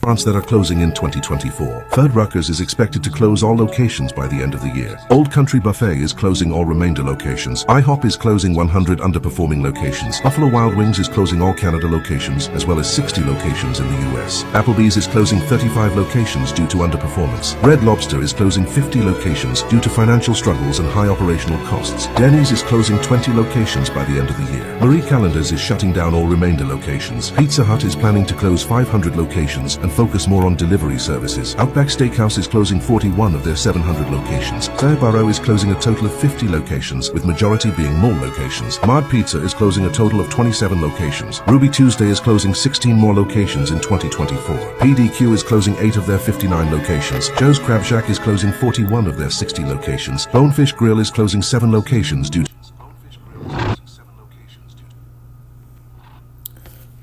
restaurants that are closing in 2024. Rutgers is expected to close all locations by the end of the year. Old Country Buffet is closing all remainder locations. IHOP is closing 100 underperforming locations. Buffalo Wild Wings is closing all Canada locations, as well as 60 locations in the US. Applebee's is closing 35 locations due to underperformance. Red Lobster is closing 50 locations due to financial struggles and high operational costs. Denny's is closing 20 locations by the end of the year. Marie Callender's is shutting down all remainder locations. Pizza Hut is planning to close 500 locations and focus more on delivery services. Outback Steakhouse is closing 41 of their 700 locations. 𝤉𝑐𝐴 is closing a total of 50 locations, with majority being mall locations. Mod Pizza is closing a total of 27 locations. Ruby Tuesday is closing 16 more locations in 2024. PDQ is closing 8 of their 59 locations. Joe's Crab Shack is closing 41 of their 60 locations. Bonefish Grill is closing 7 locations due to...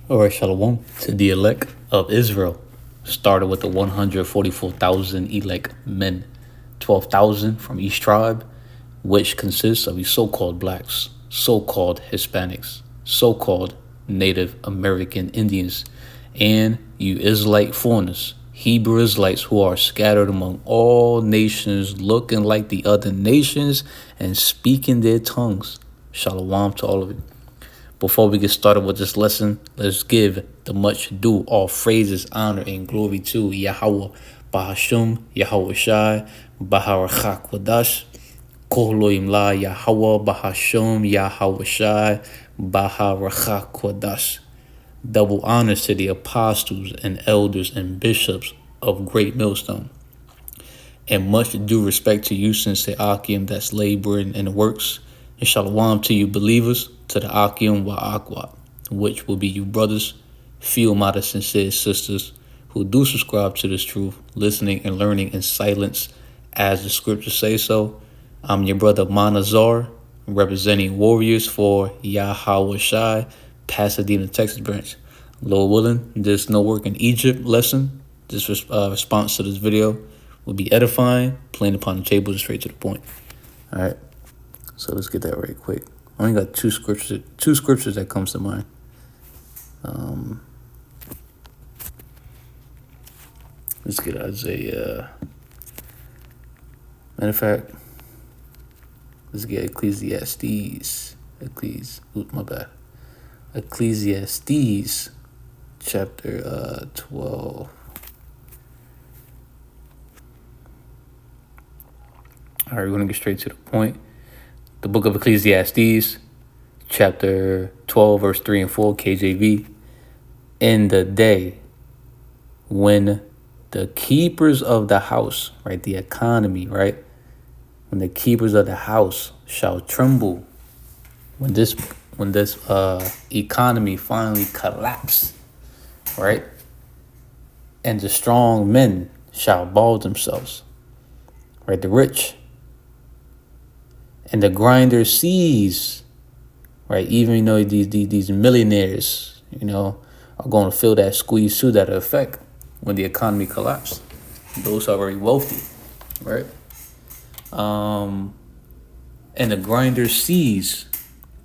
Alright, shalom to the elect of Israel. Started with the 144,000 elect men, 12,000 from each tribe, which consists of you so-called blacks, so-called Hispanics, so-called Native American Indians, and you Israelite foreigners, Hebrew Israelites who are scattered among all nations, looking like the other nations and speaking their tongues. Shalom to all of you. Before we get started with this lesson, let's give the much due, all phrases, honor, and glory to Yahawah, BAHASHAM, YAHAWASHI, BARAK, QaDash, YAHAWAH, BAHASHAM, YAHAWASHI, BARAK, QaDash. Double honors to the apostles and elders and bishops of Great Millstone. And much due respect to you, Sensei Akim, that's laboring in the works. And shalom to you believers, to the Akim wa Akwat, which will be you brothers, few modest sincere sisters who do subscribe to this truth, listening and learning in silence as the scriptures say so. I'm your brother Manazar, representing warriors for YAHAWASHI, Pasadena, Texas branch. Lord willing, this no work in Egypt lesson, this response to this video will be edifying, plain upon the table, and straight to the point. All right. So let's get that right quick. I only got two scriptures that comes to mind. Let's get Isaiah. Matter of fact, let's get Ecclesiastes. Ecclesiastes chapter 12. All right, we're going to get straight to the point. The book of Ecclesiastes, chapter 12, verse 3 and 4, KJV. In the day when the keepers of the house, right, the economy, right, when the keepers of the house shall tremble, when this economy finally collapse, right, and the strong men shall ball themselves, right, the rich, and the grinder sees, right, even though these millionaires, are going to feel that squeeze too, that effect when the economy collapses. Those are very wealthy, right? And the grinder sees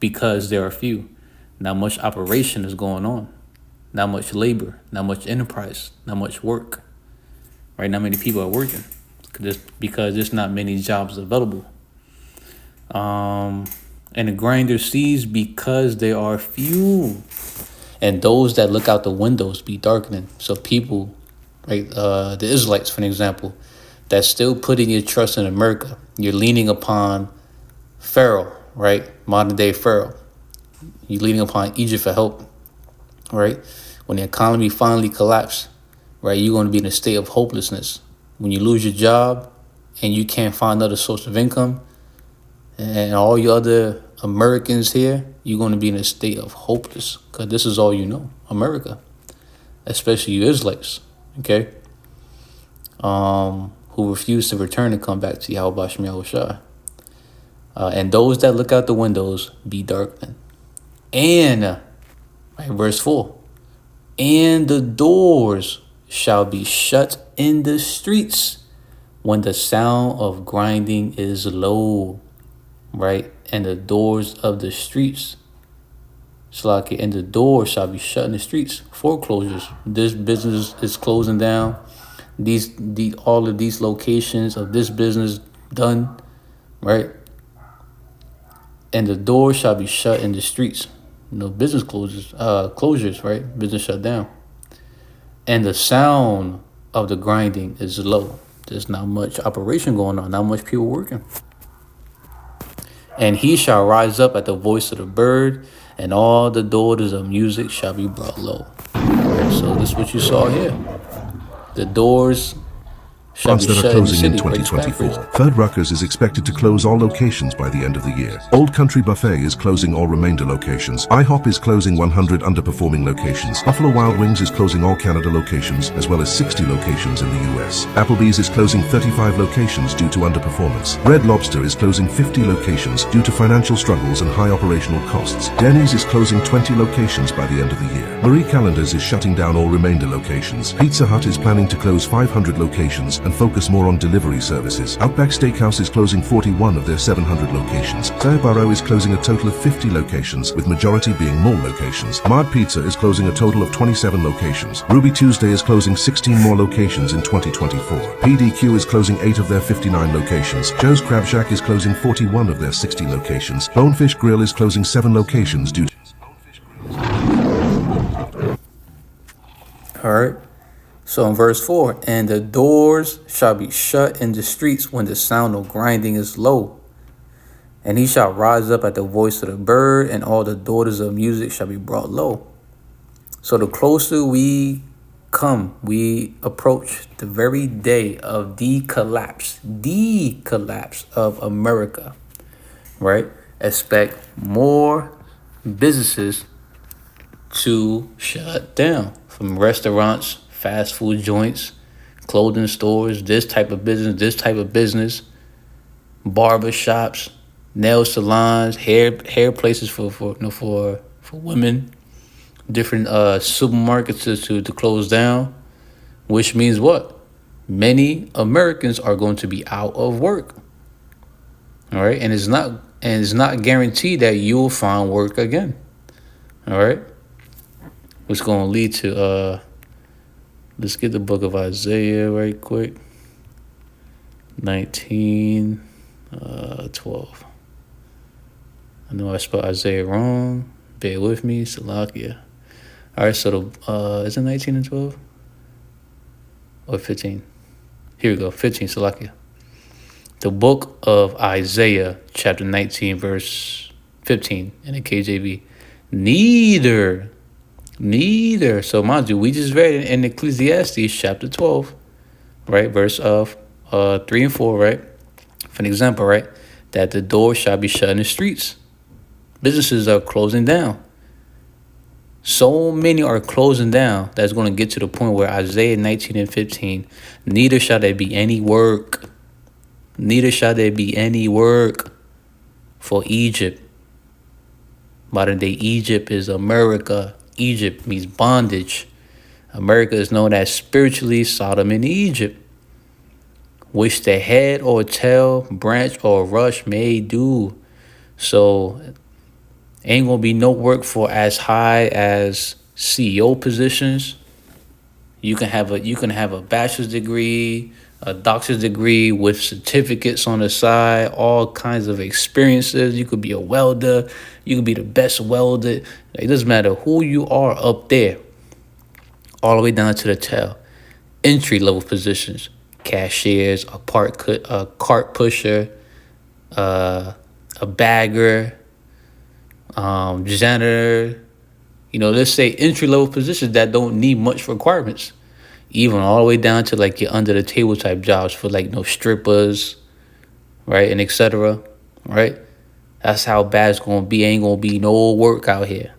because there are few. Not much operation is going on. Not much labor, not much enterprise, not much work, right? Not many people are working because there's not many jobs available. And the grinder sees because there are few, and those that look out the windows be darkening. So people, right, the Israelites, for an example, that's still putting your trust in America. You're leaning upon Pharaoh, right, modern day Pharaoh. You're leaning upon Egypt for help, right? When the economy finally collapses, right, you're going to be in a state of hopelessness. When you lose your job and you can't find another source of income, and all you other Americans here, you're going to be in a state of hopeless because this is all you know, America, especially you Israelites, okay, who refuse to return and come back to YAHAWASHI. And those that look out the windows be darkened. And, right, verse 4, and the doors shall be shut in the streets when the sound of grinding is low. Right, and the doors of the streets Salaki, and the doors shall be shut in the streets. Foreclosures. This business is closing down. All of these locations of this business done, right? And the doors shall be shut in the streets. Business closures, right? Business shut down. And the sound of the grinding is low. There's not much operation going on, not much people working. And he shall rise up at the voice of the bird, and all the daughters of music shall be brought low. Right, so this is what you saw here. The doors shall be that shut are closing in in the city. 2024. Third Rutgers is expected to close all locations by the end of the year. Old Country Buffet is closing all remainder locations. IHOP is closing 100 underperforming locations. Buffalo Wild Wings is closing all Canada locations, as well as 60 locations in the US. Applebee's is closing 35 locations due to underperformance. Red Lobster is closing 50 locations due to financial struggles and high operational costs. Denny's is closing 20 locations by the end of the year. Marie Callender's is shutting down all remainder locations. Pizza Hut is planning to close 500 locations and focus more on delivery services. Outback Steakhouse is closing 41 of their 700 locations. 𝐉𝐄𝐅𝐼 is closing a total of 50 locations, with majority being mall locations. Mart Pizza is closing a total of 27 locations. Ruby Tuesday is closing 16 more locations in 2024. PDQ is closing 8 of their 59 locations. Joe's Crab Shack is closing 41 of their 60 locations. Bonefish Grill is closing 7 locations due to... All right. So in verse 4, and the doors shall be shut in the streets when the sound of grinding is low. And he shall rise up at the voice of the bird, and all the daughters of music shall be brought low. So the closer we come, we approach the very day of the collapse of America, right? Expect more businesses to shut down, from restaurants, fast food joints, clothing stores, this type of business, barber shops, nail salons, hair places for women, different supermarkets to close down, which means what? Many Americans are going to be out of work. All right, and it's not guaranteed that you'll find work again. All right, which going to lead to let's get the book of Isaiah right quick. 19, 12. I know I spelled Isaiah wrong. Bear with me, Salakia. All right, so is it 19 and 12? Or 15? Here we go, 15, Salakia. The book of Isaiah, chapter 19, verse 15 in the KJV. Neither. So mind you, we just read it in Ecclesiastes chapter 12, right? Verse of 3 and 4, right? For an example, right? That the door shall be shut in the streets. Businesses are closing down. So many are closing down that's going to get to the point where Isaiah 19 and 15, neither shall there be any work. Neither shall there be any work for Egypt. Modern day Egypt is America. Egypt means bondage. America is known as spiritually Sodom and Egypt, which the head or tail, branch or rush may do. So ain't gonna be no work for as high as CEO positions. You can have a bachelor's degree, a doctor's degree with certificates on the side, all kinds of experiences. You could be a welder. You could be the best welder. It doesn't matter who you are up there, all the way down to the tail. Entry-level positions, cashiers, a cart pusher, a bagger, janitor. Let's say entry-level positions that don't need much requirements. Even all the way down to like your under the table type jobs for like strippers, right, and etc. Right? That's how bad it's gonna be. Ain't gonna be no work out here.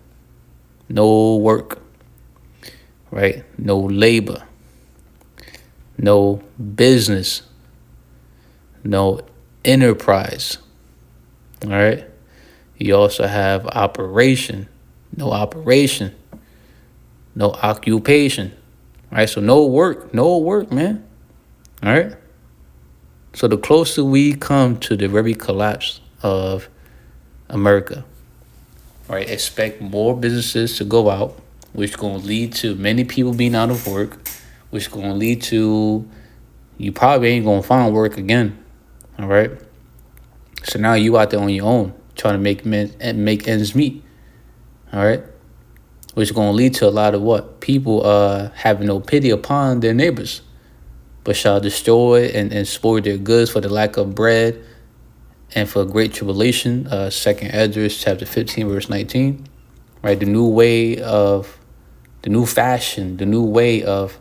No work. Right? No labor. No business. No enterprise. All right. You also have operation. No operation. No occupation. All right, so no work, man. All right. So the closer we come to the very collapse of America, right? Expect more businesses to go out, which is going to lead to many people being out of work, which is going to lead to you probably ain't going to find work again, all right? So now you out there on your own trying to make ends meet, all right? Which is going to lead to a lot of what? People having no pity upon their neighbors, but shall destroy and spoil their goods for the lack of bread and for great tribulation. 2nd Esdras chapter 15, verse 19, right? The new fashion, the new way of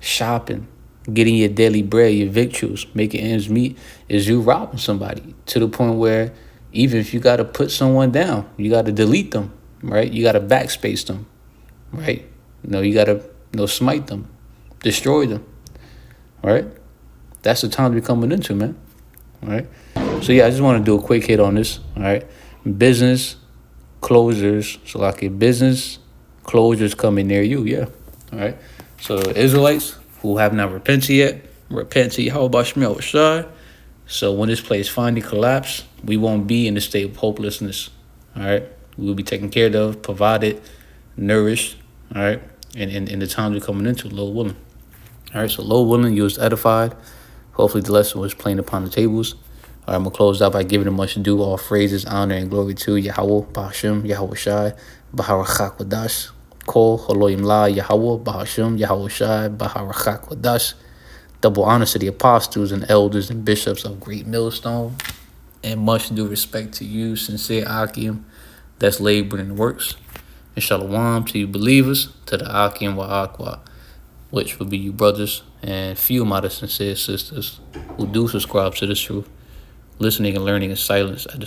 shopping, getting your daily bread, your victuals, making ends meet, is you robbing somebody to the point where even if you got to put someone down, you got to delete them, right? You got to backspace them, right? You got to smite them, destroy them, right? That's the time to be coming into, man, all right? So, yeah, I just want to do a quick hit on this, all right? Business closures, so like a business closures coming near you, yeah, all right? So Israelites who have not repented yet, repent to YAHAWAHSHI. So when this place finally collapse, we won't be in a state of hopelessness, all right? We will be taken care of, provided, nourished, all right? And in the times we're coming into, Lord willing. All right, so Lord willing, you was edified. Hopefully the lesson was plain upon the tables. All right, I'm going to close out by giving a much due all phrases, honor, and glory to Yahweh, BAHASHAM, YAHAWASHI, BARAK, Halalyam, Yahweh, BAHASHAM, YAHAWASHI, BARAK. Double honors to the apostles and elders and bishops of Great Millstone. And much due respect to you, sincere Akim, that's laboring in works. And shalom to you believers, to the Akim wa which will be you brothers and few of my sincere sisters who do subscribe to this truth, listening and learning in silence at the